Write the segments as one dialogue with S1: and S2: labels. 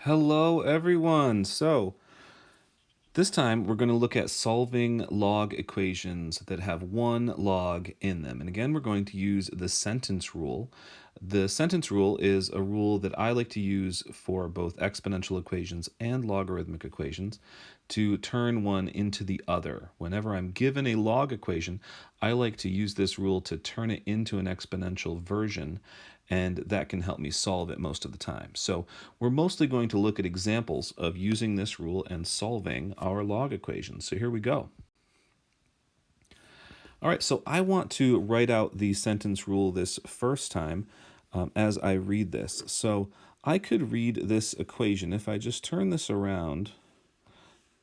S1: Hello, everyone. So, this time we're going to look at solving log equations that have one log in them. And again, we're going to use the sentence rule. The sentence rule is a rule that I like to use for both exponential equations and logarithmic equations to turn one into the other. Whenever I'm given a log equation, I like to use this rule to turn it into an exponential version, and that can help me solve it most of the time. So we're mostly going to look at examples of using this rule and solving our log equations. So here we go. All right, so I want to write out the sentence rule this first time as I read this. So I could read this equation if I just turn this around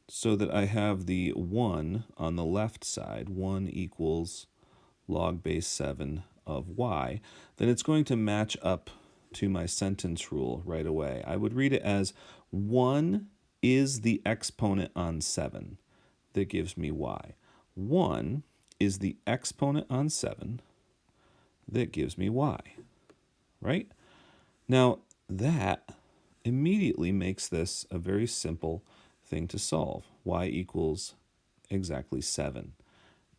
S1: so that I have the 1 on the left side. 1 equals log base 7 of y. Then it's going to match up to my sentence rule right away. I would read it as 1 is the exponent on 7 that gives me y. 1 is the exponent on 7 that gives me y, right? Now, that immediately makes this a very simple thing to solve. Y equals exactly 7.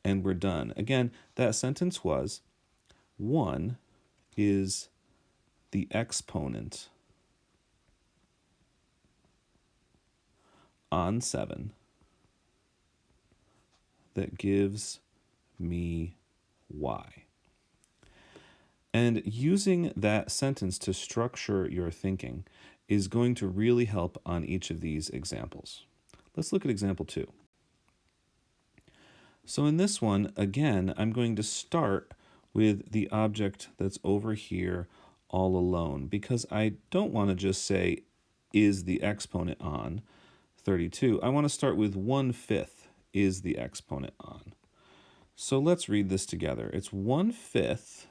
S1: And we're done. Again, that sentence was 1 is the exponent on 7 that gives me y. And using that sentence to structure your thinking is going to really help on each of these examples. Let's look at example 2. So in this one, again, I'm going to start with the object that's over here all alone, because I don't want to just say, is the exponent on 32? I want to start with 1/5 is the exponent on. So let's read this together. It's 1/5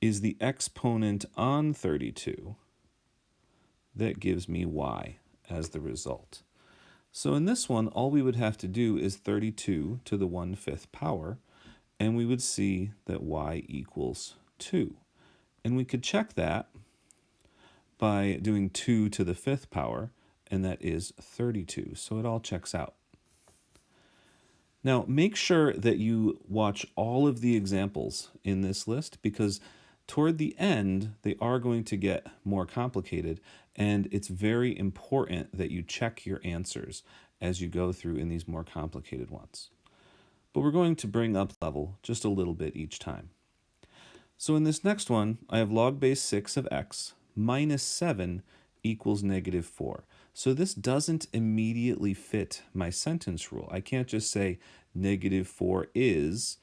S1: is the exponent on 32 that gives me y as the result. So in this one, all we would have to do is 32 to the 1/5 power, and we would see that y equals 2. And we could check that by doing 2 to the 5th power, and that is 32. So it all checks out. Now, make sure that you watch all of the examples in this list, because toward the end, they are going to get more complicated, and it's very important that you check your answers as you go through in these more complicated ones. But we're going to bring up level just a little bit each time. So in this next one, I have log base 6 of x minus 7 equals -4. So this doesn't immediately fit my sentence rule. I can't just say -4 is,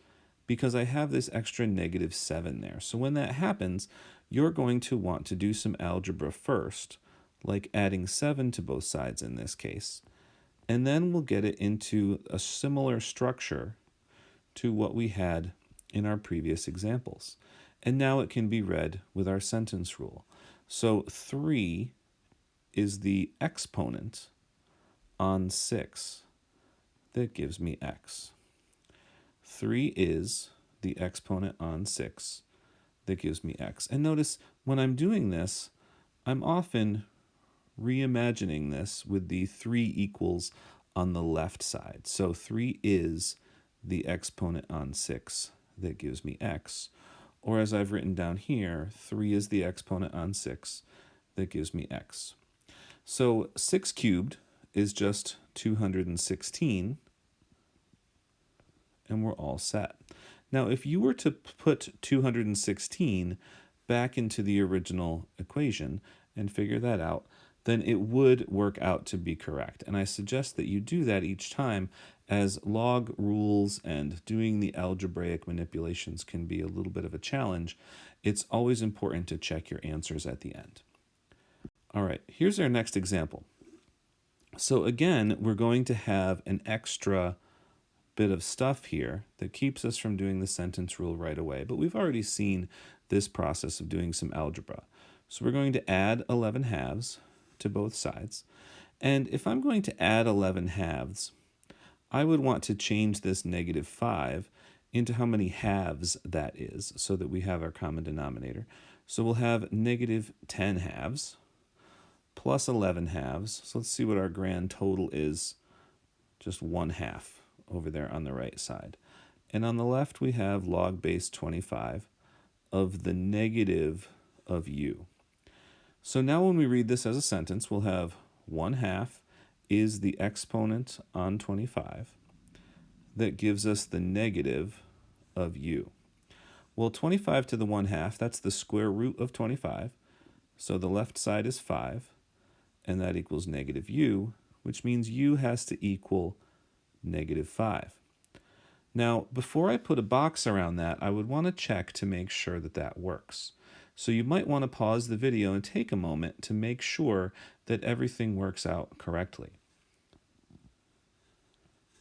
S1: because I have this extra -7 there. So when that happens, you're going to want to do some algebra first, like adding 7 to both sides in this case. And then we'll get it into a similar structure to what we had in our previous examples. And now it can be read with our sentence rule. So 3 is the exponent on 6 that gives me x. 3 is the exponent on 6 that gives me x. And notice when I'm doing this, I'm often reimagining this with the 3 equals on the left side. So 3 is the exponent on 6 that gives me x. Or as I've written down here, 3 is the exponent on 6 that gives me x. So 6 cubed is just 216, and we're all set. Now, if you were to put 216 back into the original equation and figure that out, then it would work out to be correct. And I suggest that you do that each time, as log rules and doing the algebraic manipulations can be a little bit of a challenge. It's always important to check your answers at the end. All right, here's our next example. So again, we're going to have an extra bit of stuff here that keeps us from doing the sentence rule right away, but we've already seen this process of doing some algebra. So we're going to add 11 halves to both sides. And if I'm going to add 11 halves, I would want to change this -5 into how many halves that is, so that we have our common denominator. So we'll have -10 halves plus 11 halves. So let's see what our grand total is. Just 1/2 over there on the right side. And on the left, we have log base 25 of the negative of u. So now when we read this as a sentence, we'll have 1/2 is the exponent on 25 that gives us the negative of u. Well, 25 to the 1/2, that's the square root of 25. So the left side is 5, and that equals negative u, which means u has to equal -5. Now, before I put a box around that, I would want to check to make sure that that works. So you might want to pause the video and take a moment to make sure that everything works out correctly.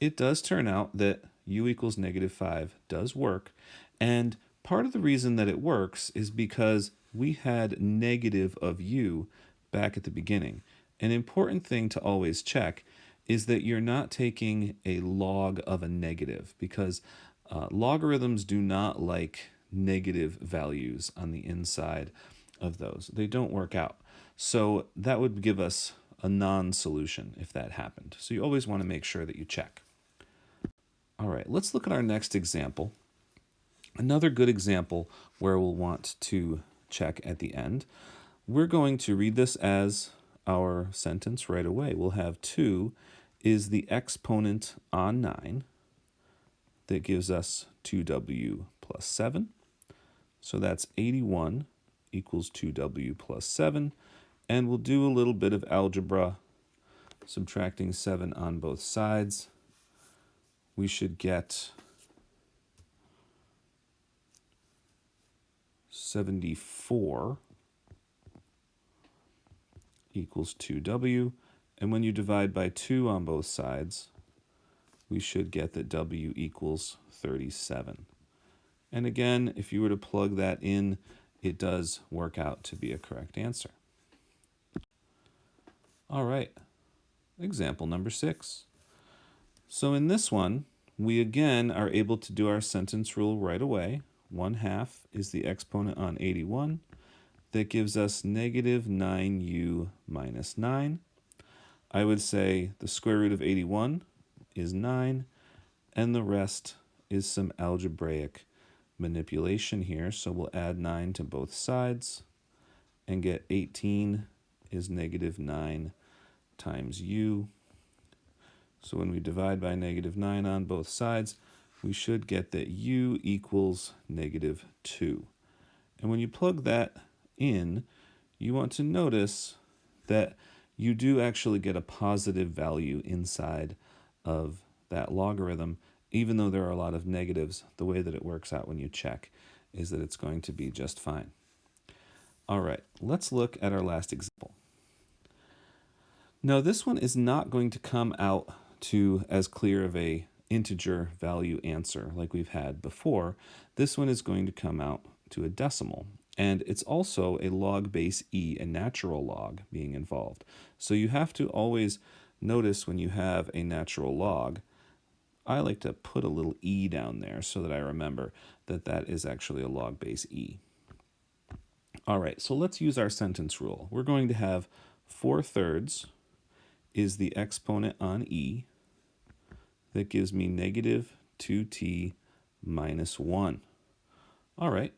S1: It does turn out that u equals -5 does work, and part of the reason that it works is because we had negative of u back at the beginning. An important thing to always check is that you're not taking a log of a negative, because logarithms do not like negative values on the inside of those. They don't work out. So that would give us a non-solution if that happened. So you always want to make sure that you check. All right, let's look at our next example. Another good example where we'll want to check at the end. We're going to read this as our sentence right away. We'll have 2 is the exponent on 9 that gives us 2w plus 7. So that's 81 equals 2w plus 7. And we'll do a little bit of algebra, subtracting 7 on both sides. We should get 74 equals 2w. And when you divide by 2 on both sides, we should get that w equals 37. And again, if you were to plug that in, it does work out to be a correct answer. All right, example number 6. So in this one, we again are able to do our sentence rule right away. 1/2 is the exponent on 81. That gives us -9u minus 9. I would say the square root of 81 is 9, and the rest is some algebraic manipulation here. So we'll add 9 to both sides and get 18 is -9 times u. So when we divide by -9 on both sides, we should get that u equals -2. And when you plug that in, you want to notice that you do actually get a positive value inside of that logarithm, even though there are a lot of negatives. The way that it works out when you check is that it's going to be just fine. All right, let's look at our last example. Now, this one is not going to come out to as clear of a integer value answer like we've had before. This one is going to come out to a decimal. And it's also a log base e, a natural log being involved. So you have to always notice when you have a natural log, I like to put a little e down there so that I remember that that is actually a log base e. All right, so let's use our sentence rule. We're going to have 4/3 is the exponent on e. That gives me -2t minus 1. All right.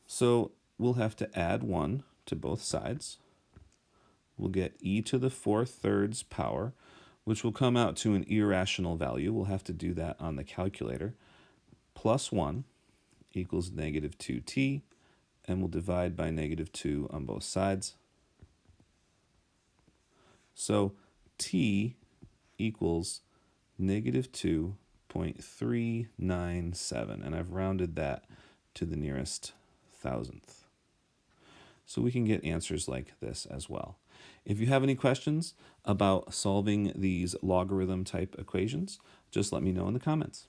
S1: So we'll have to add 1 to both sides. We'll get e to the 4/3 power, which will come out to an irrational value. We'll have to do that on the calculator. Plus 1 equals -2t, and we'll divide by -2 on both sides. So t equals -2.397, and I've rounded that to the nearest thousandth. So we can get answers like this as well. If you have any questions about solving these logarithm type equations, just let me know in the comments.